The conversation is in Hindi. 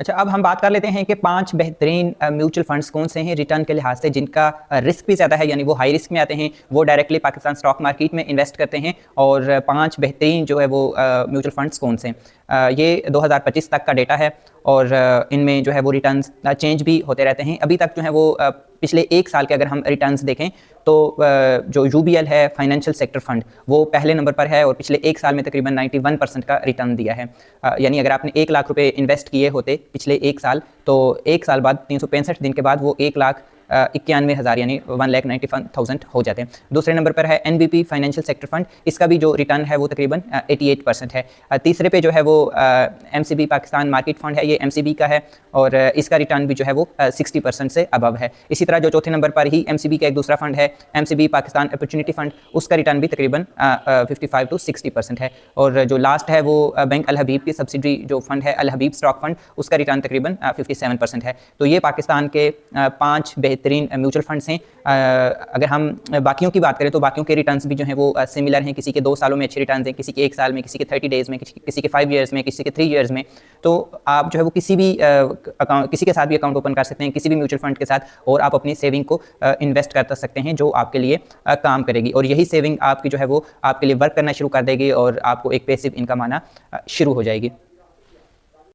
अच्छा, अब हम बात कर लेते हैं कि 5 बेहतरीन म्यूचुअल फंड्स कौन से हैं रिटर्न के लिहाज से, जिनका रिस्क भी ज़्यादा है, यानी वो हाई रिस्क में आते हैं, वो डायरेक्टली पाकिस्तान स्टॉक मार्केट में इन्वेस्ट करते हैं। और 5 बेहतरीन जो है वो म्यूचुअल फंड्स कौन से हैं। ये 2025 तक का डेटा है और इनमें जो है वो रिटर्न्स चेंज भी होते रहते हैं। अभी तक जो है वो पिछले 1 साल के अगर हम रिटर्न्स देखें तो जो यूबीएल है फाइनेंशियल सेक्टर फंड, वो पहले नंबर पर है और पिछले 1 साल में तकरीबन 91% का रिटर्न दिया है। यानी अगर आपने 1 लाख रुपए इन्वेस्ट किए होते पिछले 1 साल, तो 1 साल बाद 365 दिन के बाद वो 1,91,000 यानी 1,91,000 हो जाते हैं। दूसरे नंबर पर है एनबीपी फाइनेंशियल सेक्टर फंड, इसका भी जो रिटर्न है वो तकरीबन 88% है। तीसरे पे जो है वो एमसीबी पाकिस्तान मार्केट फंड है, ये एमसीबी का है और इसका रिटर्न भी जो है वो 60% से अबव है। इसी तरह जो चौथे नंबर पर ही एमसीबी का एक दूसरा फंड है एमसीबी पाकिस्तान अपॉर्चुनिटी फंड, उसका रिटर्न भी तकरीबन 55 to 60% है। और जो लास्ट है वो बैंक अल हबीब की सब्सिडरी जो फंड है अल हबीब स्टॉक फंड, उसका रिटर्न तकरीबन 57% है। तो ये पाकिस्तान के 5 बेहतरीन म्यूचुअल फंड्स हैं। अगर हम बाकियों की बात करें तो बाकियों के रिटर्न्स भी जो हैं वो सिमिलर हैं। किसी के 2 सालों में अच्छे रिटर्न्स हैं, किसी के 1 साल में, किसी के 30 डेज़ में, किसी के 5 ईयर्स में, किसी के 3 ईयर्स में। तो आप जो है वो किसी भी अकाउंट, किसी के साथ भी अकाउंट ओपन कर सकते हैं, किसी भी म्यूचुअल फंड के साथ, और आप अपनी सेविंग को इन्वेस्ट कर सकते हैं जो आपके लिए काम करेगी। और यही सेविंग आपकी जो है वो आपके लिए वर्क करना शुरू कर देगी और आपको एक पैसिव इनकम आना शुरू हो जाएगी।